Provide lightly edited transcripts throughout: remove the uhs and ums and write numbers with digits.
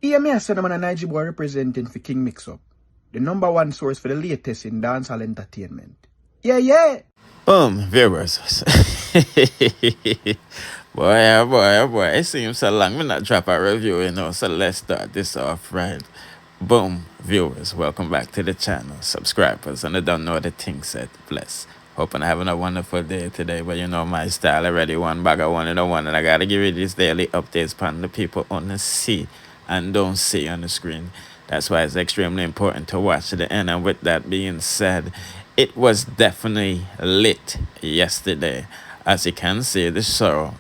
Hear me, I said I'm a Nigeria boy representing for King Mix-Up, the #1 source for the latest in dancehall entertainment. Yeah. Boom, viewers. boy. It seems so long. We not drop a review, so let's start this off right. Boom, viewers. Welcome back to the channel. Subscribers, and I don't know the thing said. Bless. Hoping I'm having a wonderful day today, but my style already one bag of one and I gotta give you these daily updates on the people on the see and don't see on the screen. That's why it's extremely important to watch to the end. And with that being said, it was definitely lit yesterday. As you can see, the show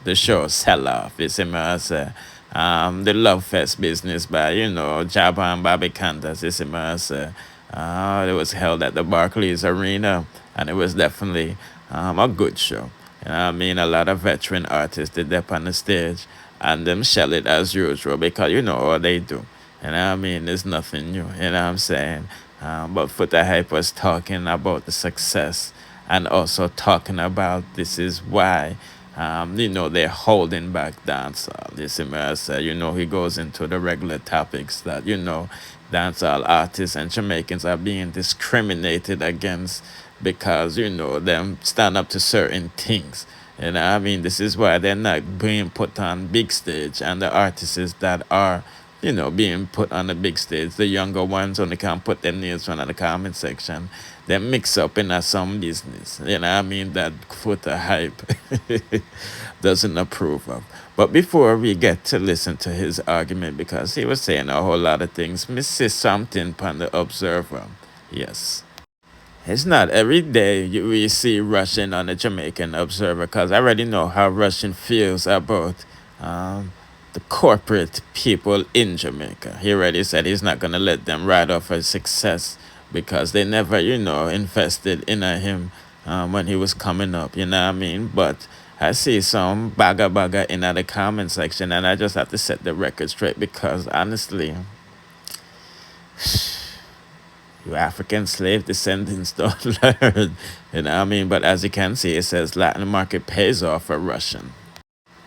sell off. It's immersive. The Love Fest business by, Jabba and Bobby Candace. It's immersive. It was held at the Barclays Arena, and it was definitely a good show. A lot of veteran artists did up on the stage, and them shell it as usual because you know what they do. There's nothing new, you know what I'm saying? But Foota Hype was talking about the success and also talking about this is why, they're holding back dancehall. He goes into the regular topics that, dancehall artists and Jamaicans are being discriminated against because, them stand up to certain things. This is why they're not being put on big stage, and the artists that are being put on the big stage. The younger ones only can put their names on the comment section. They mix up in some business. That Foota Hype doesn't approve of. But before we get to listen to his argument, because he was saying a whole lot of things, me see something on the Observer. Yes. It's not every day we see Rvssian on the Jamaican Observer, because I already know how Rvssian feels about the corporate people in Jamaica. He already said he's not going to let them ride off his success because they never, invested in him when he was coming up, But I see some bagger in the comment section, and I just have to set the record straight because, honestly, you African slave descendants don't learn, But as you can see, it says Latin market pays off for Rvssian.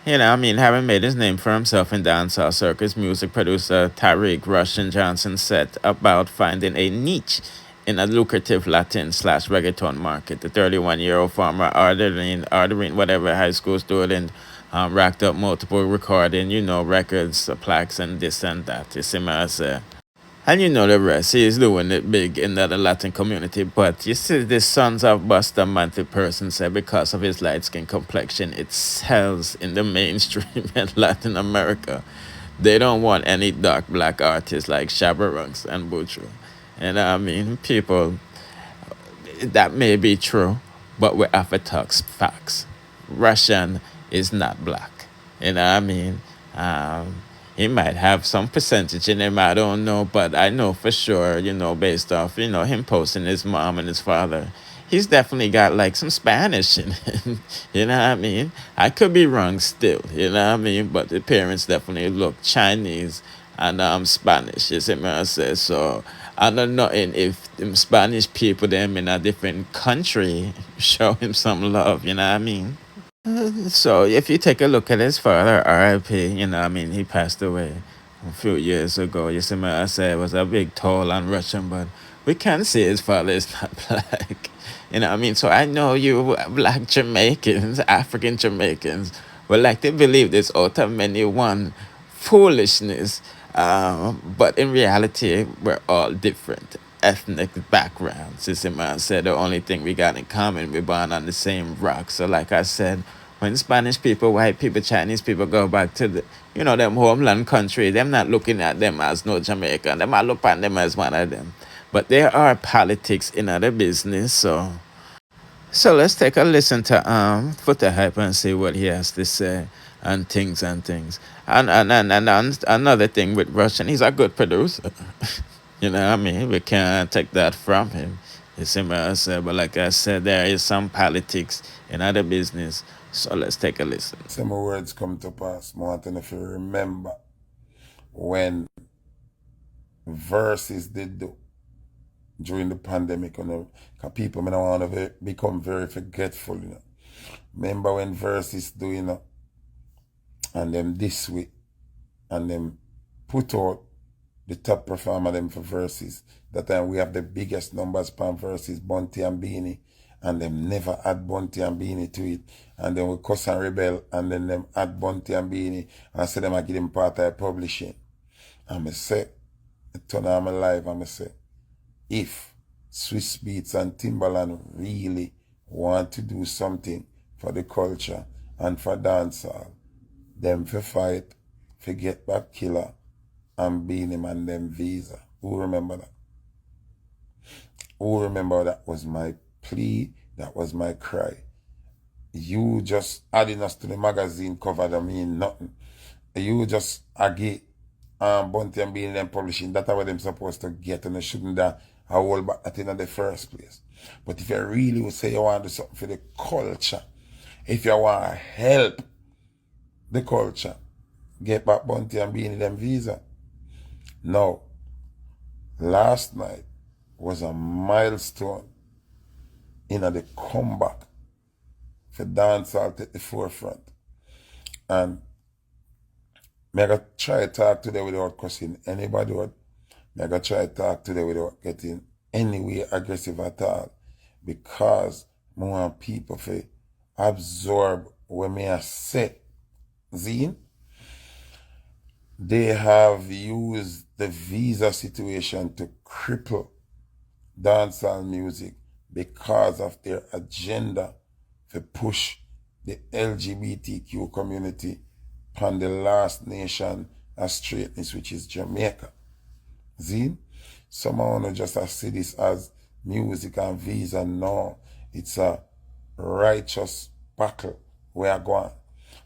Having made his name for himself in dancehall circus, music producer Tariq Rvssian Johnson set about finding a niche in a lucrative Latin/reggaeton market. The 31-year-old former ordering whatever high school student racked up multiple recording, records, plaques, and this and that. You see me, and the rest. He is doing it big in the Latin community. But you see, the Sons of Buster Mantle person said because of his light skin complexion, it sells in the mainstream in Latin America. They don't want any dark black artists like Shabba Ranks and Butcher. People, that may be true, but we have to talk facts. Rvssian is not black. He might have some percentage in him, I don't know, but I know for sure, based off, him posting his mom and his father, he's definitely got like some Spanish in him, I could be wrong still, but the parents definitely look Chinese and Spanish, you see what I say? So I don't know if them Spanish people, them in a different country, show him some love, So if you take a look at his father, R.I.P., he passed away a few years ago. You see me, I say it was a big toll on Rvssian, but we can't say his father is not black. So I know you black Jamaicans, African Jamaicans, would like to believe this out of many one foolishness. But in reality, we're all different ethnic backgrounds. You see me, I said the only thing we got in common, we're born on the same rock. So like I said, when Spanish people, white people, Chinese people go back to them homeland country, them not looking at them as no Jamaican. Them are looking at them as one of them. But there are politics in other business, so let's take a listen to Foota Hype and see what he has to say and things. And another thing with Rvssian, he's a good producer. We can't take that from him. You see what I said? But like I said, there is some politics in other business. So let's take a listen. Some words come to pass. I want to know if you remember when Verses did do during the pandemic, because people don't want to become very forgetful. Remember when Verses do, and them this week, and them put out the top performer them for verses. That time we have the biggest numbers per verses, Bunty and Beanie, and them never add Bunty and Beanie to it. And then we cuss and rebel, and then them add Bunty and Beanie, and say them I give them part of publishing. And I say, I turn on my life, and I say, if Swiss Beats and Timbaland really want to do something for the culture and for dancehall, them for fight, for Get Back Killer and Beanie Man them Visa. Who remember that? Who remember that was my plea, that was my cry. You just adding us to the magazine cover that mean nothing. You just agree Bunty and Beanie them publishing, that's what them supposed to get, and they shouldn't have hold back that in the first place. But if you really would say you want to do something for the culture, if you want to help the culture, get back Bunty and Beanie them Visa. Now, last night was a milestone in the comeback for dancehall at the forefront. And I'm going to try to talk today without cussing anybody out. I'm going to try to talk today without getting any way aggressive at all. Because I want people to absorb what I say. Zine? They have used the visa situation to cripple dancehall music because of their agenda to push the LGBTQ community upon the last nation of straightness, which is Jamaica. See? Someone who just see this as music and visa. No, it's a righteous battle we are going.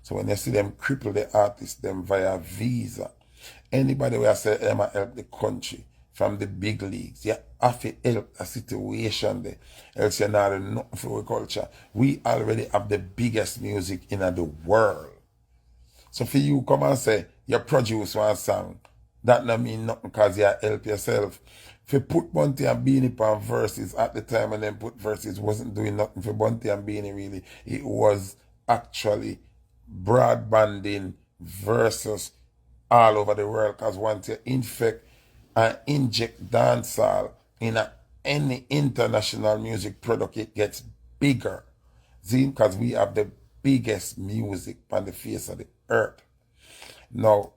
So when you see them cripple the artists, them via visa, anybody who say them help the country from the big leagues, you have to help a situation there. Else you're not enough for our culture. We already have the biggest music in the world. So for you come and say you produce one song, that don't mean nothing because you help yourself. If you put Bunty and Beanie on verses at the time and then put verses, wasn't doing nothing for Bunty and Beanie really. It was actually broadbanding versus all over the world, because once you infect and inject dancehall in any international music product, it gets bigger. See, because we have the biggest music on the face of the earth. Now,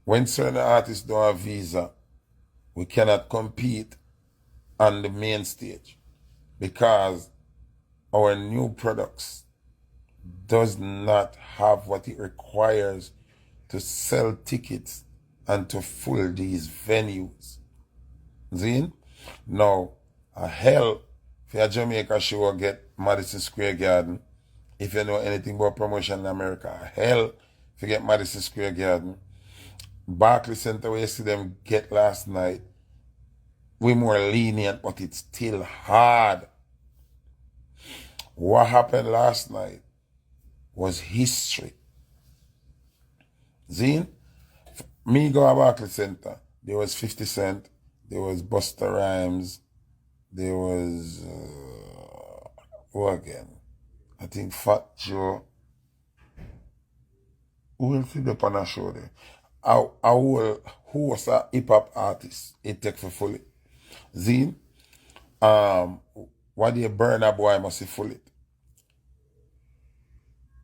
when certain artists don't have visa, we cannot compete on the main stage because our new products does not have what it requires to sell tickets and to fill these venues. See? Now, a hell for a Jamaica show get Madison Square Garden. If you know anything about promotion in America, a hell to get Madison Square Garden. Barclays Center, where you see them get last night, we more lenient, but it's still hard. What happened last night was history. Zine, me go to Barclays Center, there was 50 Cent, there was Busta Rhymes, there was, who again? I think Fat Joe. Who will see the on a show there? Who was a hip-hop artist, it take for fully. Zine, what do you burn a boy must see full it?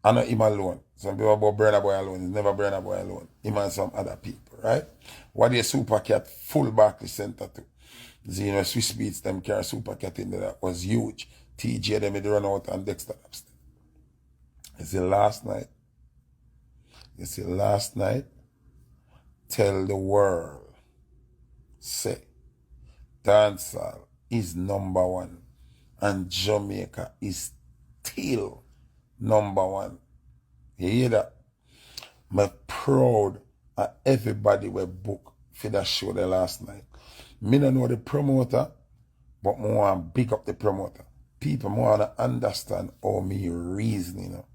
I know him alone. Some people about burn a boy alone. He's never burn a boy alone. Him and some other people, right? What do you Super Cat full Barclays Center too? Zine, Swiss Beats, them carry Super Cat in there. That was huge. TJ, them had run out and Dexter upstairs. You see last night, tell the world, say, dancehall is number one and Jamaica is still number one. You hear that? I'm proud of everybody we booked for that show the last night. Me don't know the promoter, but I want to big up the promoter. People want to understand how me reason, you know.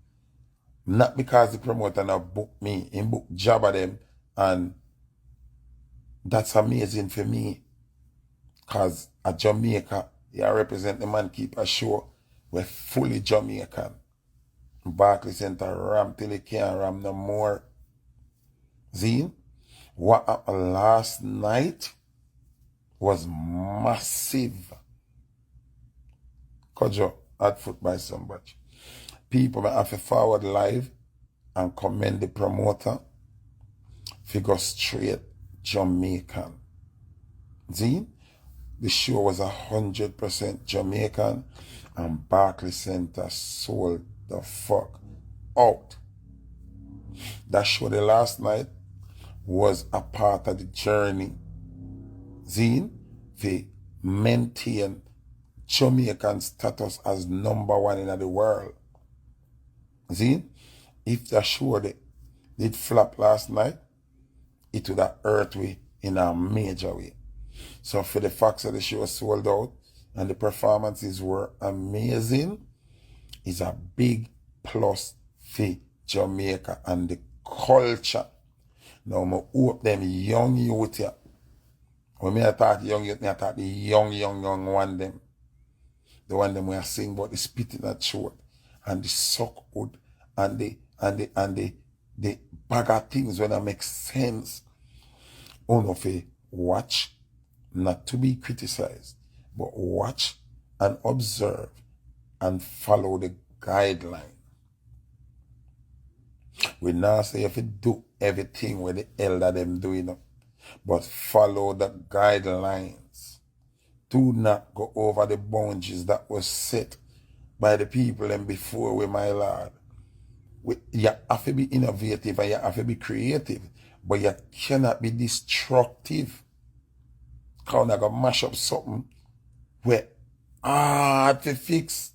Not because the promoter not book me, he book job of them, and that's amazing for me. Because at Jamaica, you represent the man keep a show. We're fully Jamaican. Barclays Center ram till he can't ram no more. See? What happened last night was massive. Kojo had foot by somebody. People may have to forward live and commend the promoter. Figure straight Jamaican. See? The show was 100% Jamaican and Barclays Center sold the fuck out. That show the last night was a part of the journey. See? To maintain Jamaican status as #1 in the world. See? If the show did flop last night, it would have hurt we in a major way. So for the fact that the show sold out and the performances were amazing, is a big plus for Jamaica and the culture. Now I hope them young youth here. When I talk young youth, I talk the young one them. The one them we sing about the spitting at throat and the suck wood and the bag of things when that make sense. Only for watch, not to be criticized, but watch and observe and follow the guideline. We now say if you do everything with the elder them doing, but follow the guidelines. Do not go over the boundaries that was set by the people and before we, my Lord. You have to be innovative and you have to be creative, but you cannot be destructive. Because you're going to mash up something where hard to fix.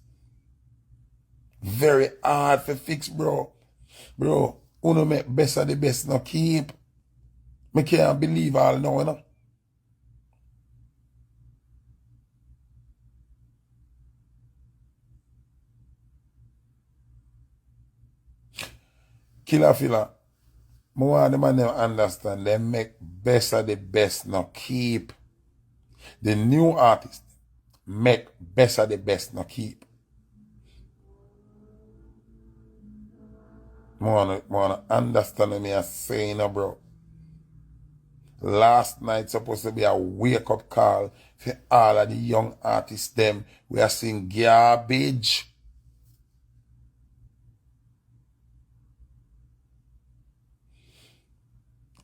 Very hard to fix, bro. Bro, uno make best of the best no keep. Me can't believe all now, you know. Killer filler. I want the man to understand. They make best of the best no keep. The new artists make best of the best no keep. I want to understand what I'm saying, bro. Last night supposed to be a wake-up call for all of the young artists them. We are seeing garbage.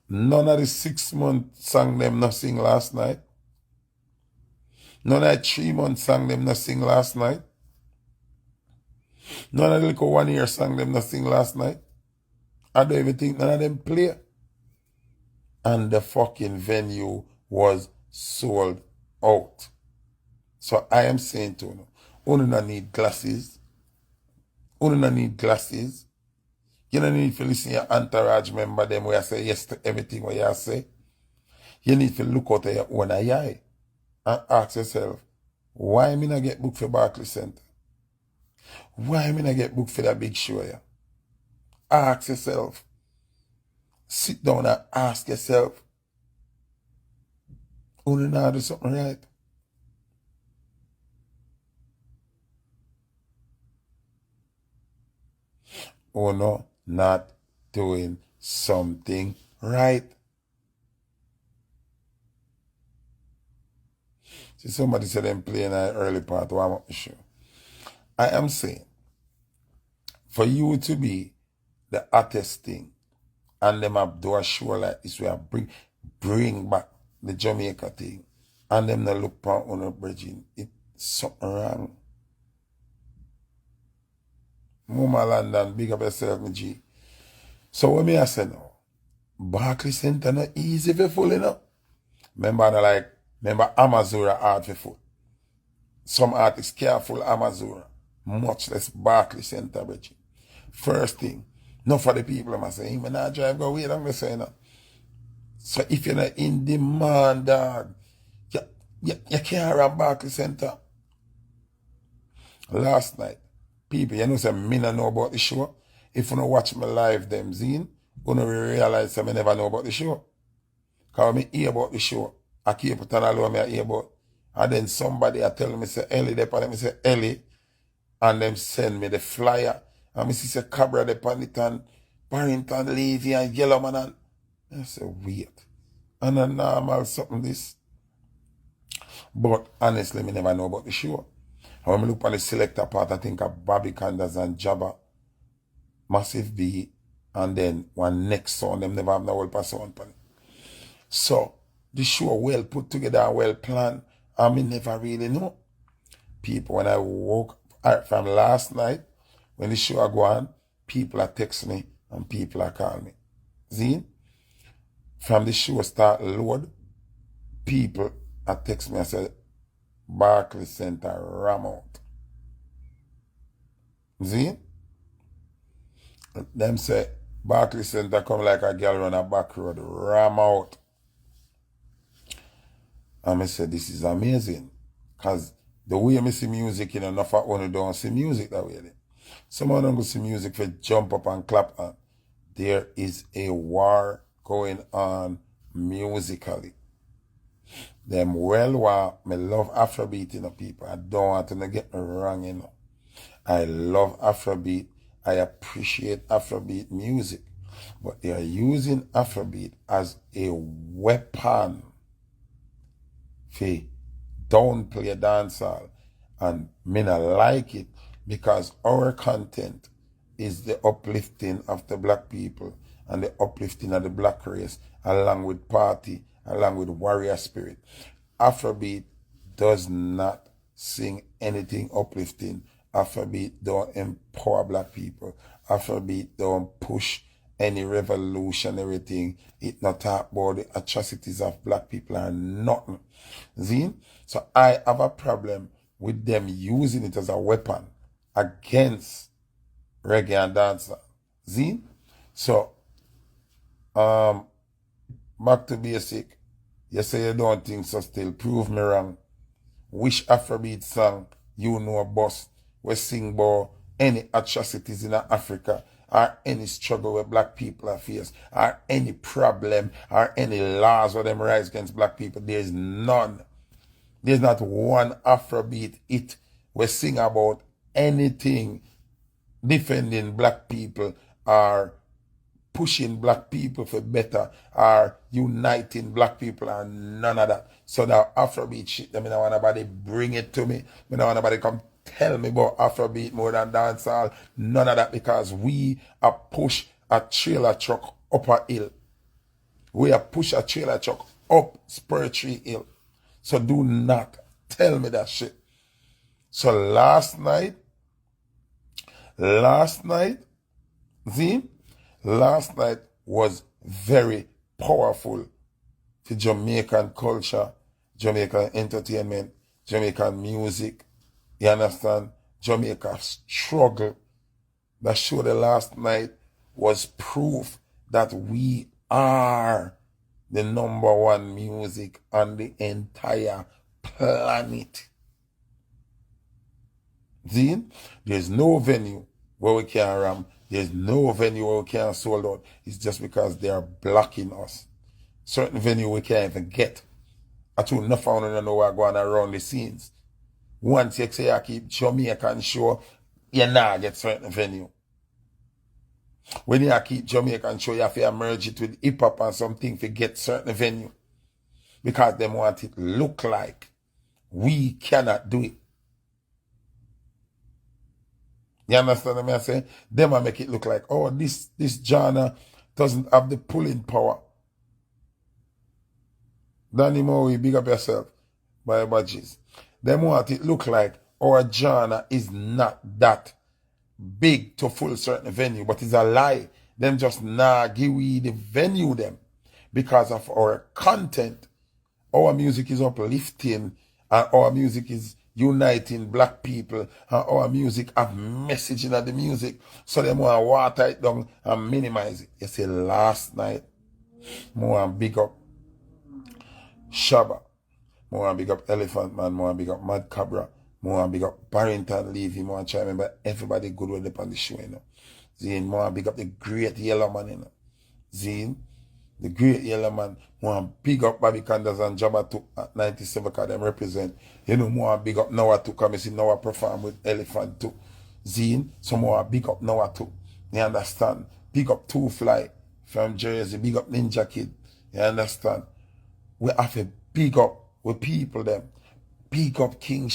None of the 6-month song them not sing last night. None of the 3-month song them not sing last night. None of the little 1-year song them not sing last night. I don't even think none of them play. And the fucking venue was sold out. So I am saying to you, you don't need glasses. You don't need glasses. You don't need to listen to your entourage member them where I say yes to everything what you say. You need to look out of your own eye and ask yourself, why me not get booked for Barclays Center? Why me not get booked for that big show here? Ask yourself. Sit down and ask yourself, you don't know how to do something right. Or no, not doing something right. See, somebody said I'm playing an early part, warm up the show. I am saying, for you to be the hottest thing, and them have do a show like this, we have bring back the Jamaica thing, and them not look on a bridging, it's something wrong. Mama London, big up yourself, my G. So what me I say now? Barclays Center not easy for full, you know? Remember Amazura hard for full. Some artists careful Amazura, much less Barclays Center, bridging. First thing, not for the people I'm saying, when I drive go wait, I'm saying that. So if you're not in demand, dog, you can't run Barclays Center. Last night, people, you know, say me not know about the show. If you don't watch my live, them zine, you don't realize that I never know about the show. Because I hear about the show, I keep it alone, I hear about. And then somebody I tell me, say, Ellie, they pan me say, Ellie, and them send me the flyer. And me see say Cabra, they pan it and Barrington, Levy, and Yellowman, and I say, wait. and a normal something this. But honestly, me never know about the show. And when I look at the selector part, I think of Bobby Candace and Jabba, Massive B, and then one next song, them never have no whole sound on it. So, the show well put together and well planned, and me never really know. People, when I woke from last night, when the show go on, people are text me and people are calling me. See? From the show start load, people are text me and say, Barclays Center ram out. See? Them say, Barclays Center come like a girl run a back road, ram out. And I said, this is amazing. Because the way I see music, you know, enough of only don't see music that way. Some of them go see music for jump up and clap on. There is a war going on musically. Them well war, me love Afrobeat, you know, people. I don't want to get me wrong, you know. I love Afrobeat. I appreciate Afrobeat music. But they are using Afrobeat as a weapon for downplay dancehall, and me not like it because our content is the uplifting of the black people and the uplifting of the black race, along with party, along with warrior spirit. Afrobeat does not sing anything uplifting. Afrobeat don't empower black people. Afrobeat don't push any revolutionary thing. It not talk about the atrocities of black people and nothing. See? So I have a problem with them using it as a weapon against reggae and dancehall. See? So, back to basic. You say you don't think so still. Prove me wrong. Which Afrobeat song you know a boss we sing about any atrocities in Africa, or any struggle where black people are faced, or any problem, or any laws where them rise against black people? There's none. There's not one Afrobeat hit we sing about anything defending black people or pushing black people for better or uniting black people, and none of that. So that Afrobeat shit, I mean, I want nobody bring it to me. I don't want nobody come tell me about Afrobeat more than dancehall. None of that, because we are push a trailer truck up a hill. We are push a trailer truck up Spur Tree Hill. So do not tell me that shit. So last night, see, last night was very powerful to Jamaican culture, Jamaican entertainment, Jamaican music. You understand? Jamaica struggle. That show the last night was proof that we are the #1 music on the entire planet. See? There's no venue where we can ram. There's no venue where we can sold out. It's just because they are blocking us. Certain venue we can't even get. I told enough I don't know what's going around the scenes. Once you say I keep Jamaican show, you not get certain venue. When you keep Jamaican show, you have to merge it with hip hop and something to get certain venue. Because they want it look like we cannot do it. You understand what I'm saying? They might make it look like, oh, this genre doesn't have the pulling power. Danny Moe, big up yourself. By badges. They want it look like our genre is not that big to full certain venue, but it's a lie. Them just give we the venue them because of our content. Our music is uplifting and our music is uniting black people, and our music have messaging of the music. So they want to water it down and minimize it. You see, last night, more big up Shabba, more big up Elephant Man, more big up Mad Cabra, more big up Barrington Levy, more try remember everybody good with up on the show, you know. Zine, more big up the great Yellow Man, you know. Zine, the great Yellow Man, more big up Bobby Candace and Jabba too at 97 because them represent. You know, more big up Noah too, because I see Noah perform with Elephant too. Zine, so more big up Noah too. You understand? Big up Two Fly from Jersey, big up Ninja Kid. You understand? We have to big up with people them. Big up King.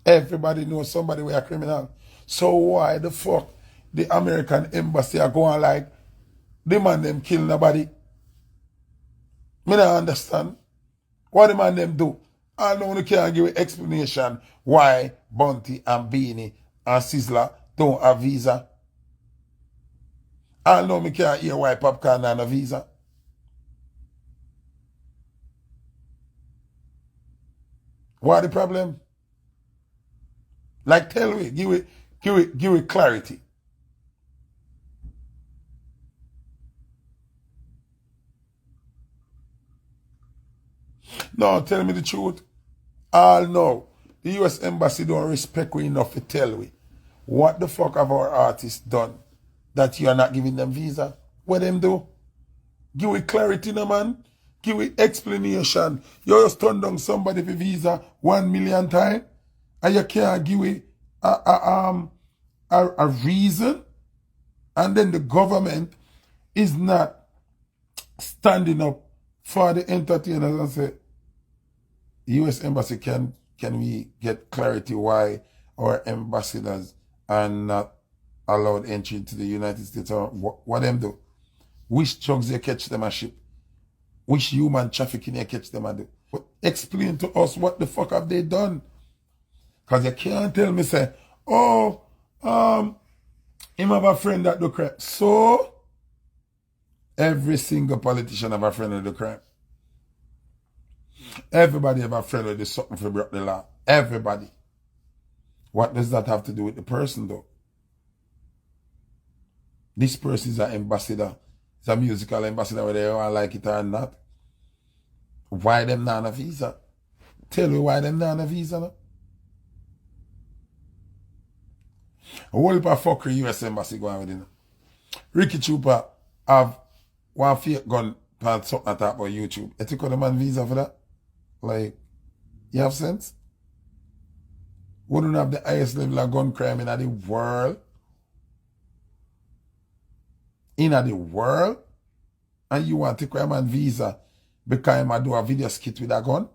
Everybody knows somebody we are criminal. So why the fuck the American embassy are going like the man them kill nobody? Me not understand. What the man them do? I know you can't give an explanation why Bunty and Beanie and Sizzler don't have visa. I know me can't hear why Popcorn and a visa. What the problem? Like tell me, give it clarity. No, tell me the truth. All know the US Embassy don't respect we enough to tell we what the fuck have our artists done that you are not giving them visa. What them do? Give it clarity, no man. Give it explanation. You just turn down somebody for visa 1 million times and you can't give it a reason, and then the government is not standing up for the entertainers and say, US Embassy, can we get clarity why our ambassadors are not allowed entry into the United States? Or what them do? Which drugs they catch them a ship? Which human trafficking they catch them a do? But explain to us what the fuck have they done? Because you can't tell me say, oh, him have a friend that do crime. So every single politician have a friend that do crime. Everybody have a friend that do something for break the law. Everybody. What does that have to do with the person though? This person is an ambassador. It's a musical ambassador, whether you want like it or not. Why them not on a visa? Tell me why them not on a visa no? A whole heap of fuckery US Embassy going with it. Ricky Trooper have one fake gun on something I talk about YouTube. You took out the man visa for that? Like, you have sense? Wouldn't have the highest level of gun crime in the world? In the world? And you want to take a man visa because I do a video skit with a gun?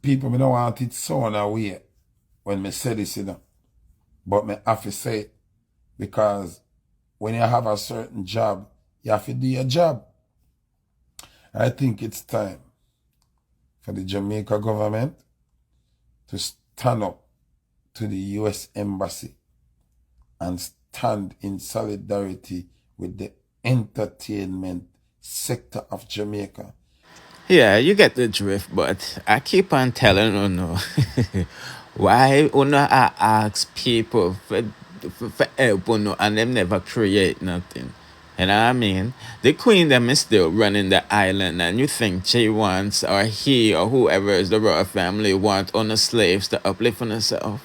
People, me don't want it sound away when me say this, you know. But me have to say it because when you have a certain job, you have to do your job. I think it's time for the Jamaica government to stand up to the US Embassy and stand in solidarity with the entertainment sector of Jamaica. Yeah, you get the drift, but I keep on telling you, why I ask people for help, and them never create nothing. You know what I mean? The queen them is still running the island, and you think she wants, or he, or whoever is the royal family want on the slaves to uplift on themselves.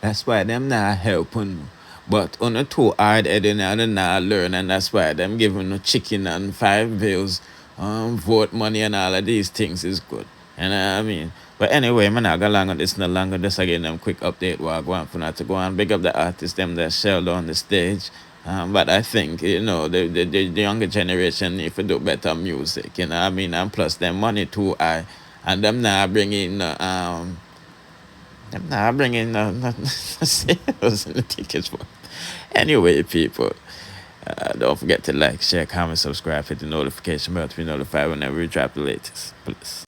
That's why them not helping. But on a too hard headed and they not learn, and that's why them giving no chicken and 5 bills, vote money and all of these things is good. You know what I mean? But anyway, I'm not going long on this no longer. Just again them quick update what I want for not to go and big up the artists them that shelled on the stage. But I think, you know, the younger generation need to do better music, you know what I mean? And plus them money too high. And them not bringing sales in the tickets for. Anyway, people, don't forget to like, share, comment, subscribe, hit the notification bell to be notified whenever we drop the latest. Please.